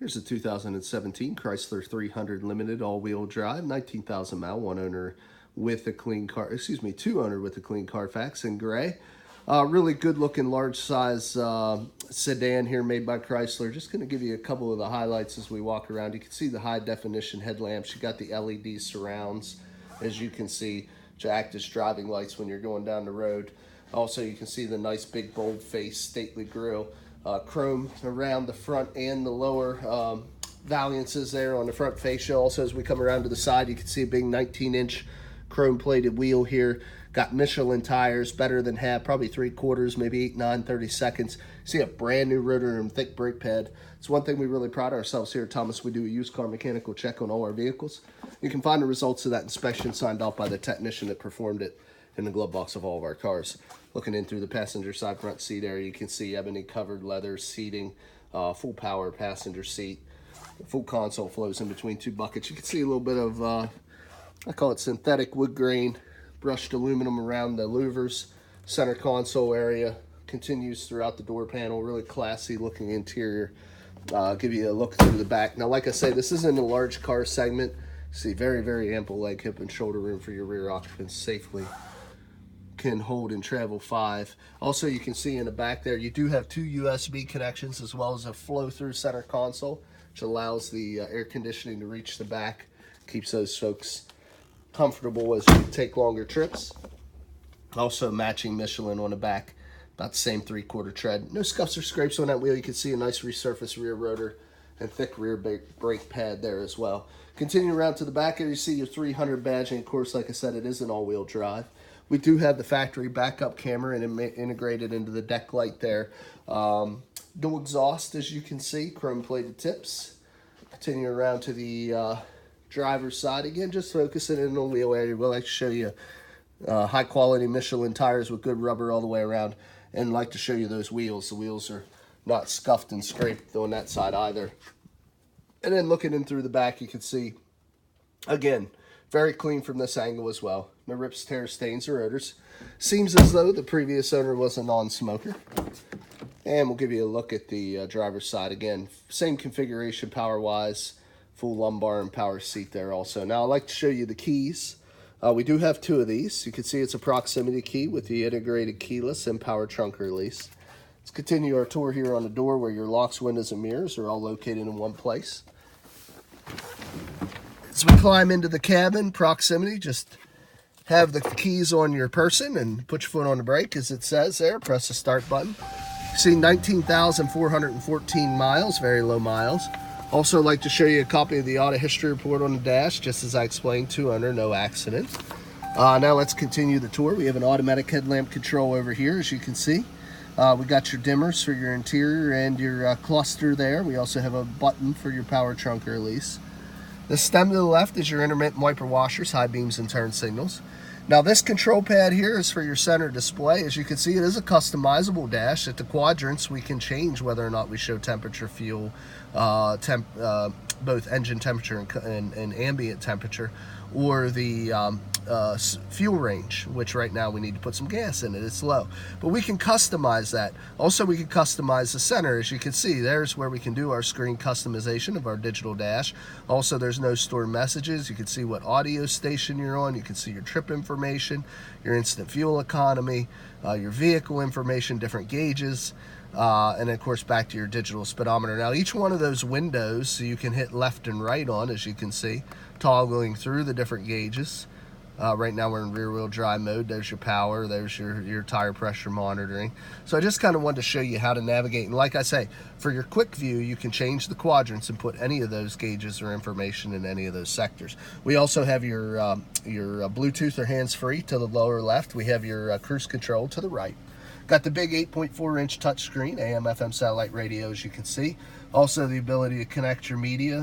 Here's a 2017 Chrysler 300 Limited all-wheel drive, 19,000 mile, one owner with a clean car, two owner with a clean Carfax in gray. Really good looking large size sedan here made by Chrysler. Just going to give you a couple of the highlights as we walk around. You can see the high definition headlamps. You got the LED surrounds, as you can see, to act as driving lights when you're going down the road. Also, you can see the nice big bold face, stately grille. Chrome around the front and the lower valiances there on the front fascia. Also, as we come around to the side, you can see a big 19-inch chrome plated wheel here. Got Michelin tires, better than half, probably 3/4, maybe 8, 9, 30 seconds. See a brand new rotor and thick brake pad. It's one thing we really pride ourselves here at Thomas. We do a used car mechanical check on all our vehicles. You can find the results of that inspection signed off by the technician that performed it in the glove box of all of our cars. Looking in through the passenger side front seat area, you can see ebony covered leather seating, full power passenger seat. The full console flows in between two buckets. You can see a little bit of, I call it synthetic wood grain, brushed aluminum around the louvers. Center console area continues throughout the door panel. Really classy looking interior. Give you a look through the back. Now, like I say, this isn't a large car segment. See, very, very ample leg, hip, and shoulder room for your rear occupants safely. Can hold and travel 5. Also, you can see in the back there, you do have 2 USB connections as well as a flow-through center console, which allows the air conditioning to reach the back. Keeps those folks comfortable as you take longer trips. Also, matching Michelin on the back, about the same 3/4 tread. No scuffs or scrapes on that wheel. You can see a nice resurfaced rear rotor and thick rear brake pad there as well. Continue around to the back here, you see your 300 badge, and of course, like I said, it is an all-wheel drive. We do have the factory backup camera and integrated into the deck light there. No exhaust, as you can see, chrome plated tips. Continue around to the driver's side. Again, just focusing in on the wheel area. We'll like to show you high quality Michelin tires with good rubber all the way around, and like to show you those wheels. The wheels are not scuffed and scraped on that side either. And then looking in through the back, you can see, again, very clean from this angle as well. No rips, tears, stains, or odors. Seems as though the previous owner was a non-smoker. And we'll give you a look at the driver's side again. Same configuration power-wise, full lumbar and power seat there also. Now I'd like to show you the keys. We do have 2 of these. You can see it's a proximity key with the integrated keyless and power trunk release. Let's continue our tour here on the door where your locks, windows, and mirrors are all located in one place. As we climb into the cabin, proximity, just have the keys on your person and put your foot on the brake as it says there. Press the start button. You see 19,414 miles, very low miles. Also like to show you a copy of the auto history report on the dash, just as I explained, 2 owner, no accident. Now let's continue the tour. We have an automatic headlamp control over here, as you can see. We got your dimmers for your interior and your cluster there. We also have a button for your power trunk release. The stem to the left is your intermittent wiper washers, high beams, and turn signals. Now this control pad here is for your center display. As you can see, it is a customizable dash. At the quadrants, we can change whether or not we show temperature, fuel, both engine temperature and ambient temperature, or the fuel range, which right now we need to put some gas in it. It's low, but we can customize that. Also, we can customize the center. As you can see, there's where we can do our screen customization of our digital dash. Also, there's no stored messages. You can see what audio station you're on. You can see your trip information, your instant fuel economy, your vehicle information, different gauges, and of course back to your digital speedometer. Now each one of those windows, so you can hit left and right on, as you can see, toggling through the different gauges. Right now we're in rear wheel drive mode. There's your power, there's your tire pressure monitoring. So I just kind of wanted to show you how to navigate. And like I say, for your quick view, you can change the quadrants and put any of those gauges or information in any of those sectors. We also have your Bluetooth or hands-free to the lower left. We have your cruise control to the right. Got the big 8.4-inch touchscreen, AM, FM satellite radio, as you can see. Also the ability to connect your media,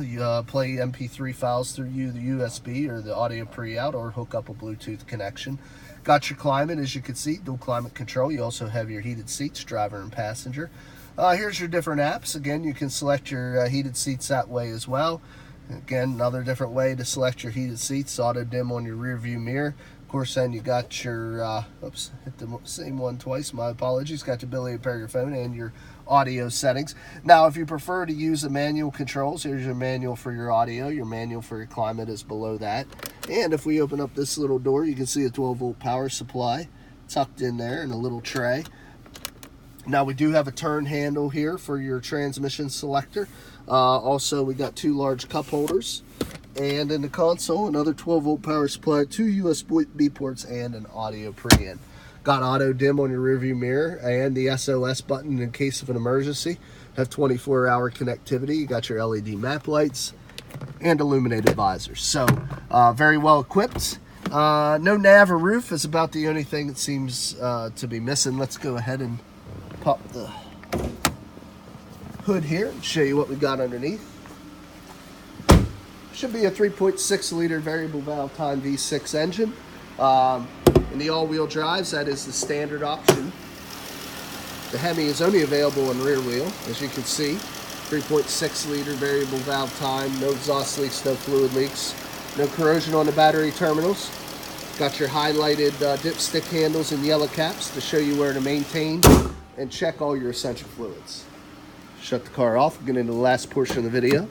play MP3 files through the USB or the audio pre-out, or hook up a Bluetooth connection. Got your climate, as you can see, dual climate control. You also have your heated seats, driver and passenger. Here's your different apps. Again, you can select your heated seats that way as well. Again, another different way to select your heated seats, auto dim on your rear view mirror. Of course, then you got your, oops, hit the same one twice, my apologies. Got the ability to pair your phone and your audio settings. Now, if you prefer to use the manual controls, here's your manual for your audio. Your manual for your climate is below that. And if we open up this little door, you can see a 12-volt power supply tucked in there in a little tray. Now, we do have a turn handle here for your transmission selector. Also, we got 2 large cup holders. And in the console, another 12-volt power supply, 2 USB ports, and an audio preamp. Got auto dim on your rearview mirror and the SOS button in case of an emergency. Have 24-hour connectivity. You got your LED map lights and illuminated visors. So very well equipped. No nav or roof is about the only thing that seems to be missing. Let's go ahead and pop the hood here and show you what we got underneath. Should be a 3.6 liter variable valve time V6 engine. In the all-wheel drives, that is the standard option. The Hemi is only available in rear wheel, as you can see. 3.6 liter variable valve time, no exhaust leaks, no fluid leaks, no corrosion on the battery terminals. Got your highlighted dipstick handles and yellow caps to show you where to maintain and check all your essential fluids. Shut the car off, we'll get into the last portion of the video.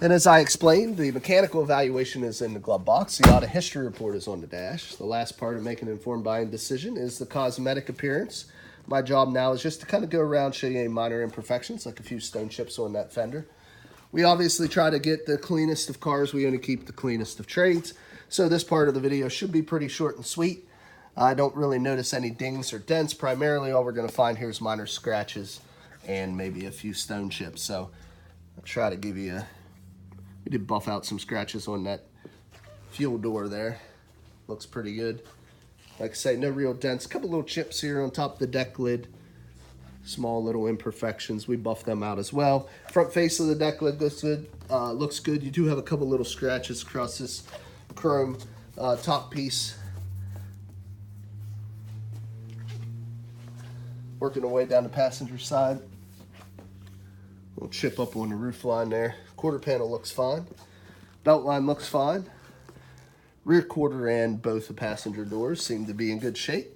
And as I explained, the mechanical evaluation is in the glove box. The auto history report is on the dash. The last part of making an informed buying decision is the cosmetic appearance. My job now is just to kind of go around, show you any minor imperfections, like a few stone chips on that fender. We obviously try to get the cleanest of cars. We only keep the cleanest of trades. So this part of the video should be pretty short and sweet. I don't really notice any dings or dents. Primarily, all we're going to find here is minor scratches and maybe a few stone chips. So I'll try to give you a... We did buff out some scratches on that fuel door there. Looks pretty good. Like I say, no real dents. A couple little chips here on top of the deck lid. Small little imperfections. We buffed them out as well. Front face of the deck lid looks good. Looks good. You do have a couple little scratches across this chrome top piece. Working our way down the passenger side. Little chip up on the roof line there. Quarter panel looks fine. Belt line looks fine. Rear quarter and both the passenger doors seem to be in good shape.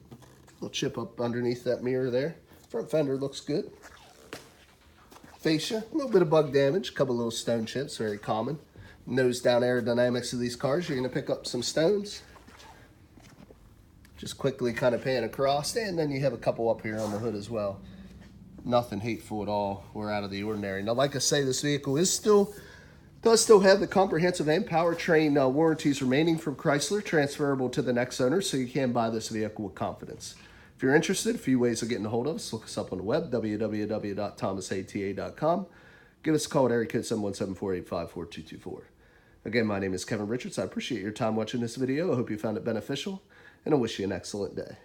Little chip up underneath that mirror there. Front fender looks good. Fascia, a little bit of bug damage. A couple little stone chips, very common. Nose down aerodynamics of these cars, you're going to pick up some stones. Just quickly kind of pan across, and then you have a couple up here on the hood as well. Nothing hateful at all. We're out of the ordinary. Now, like I say, this vehicle does still have the comprehensive and powertrain warranties remaining from Chrysler, transferable to the next owner, so you can buy this vehicle with confidence. If you're interested, a few ways of getting a hold of us. Look us up on the web, www.thomasata.com. Give us a call at area code 717-485-4224. Again, my name is Kevin Richards. I appreciate your time watching this video. I hope you found it beneficial, and I wish you an excellent day.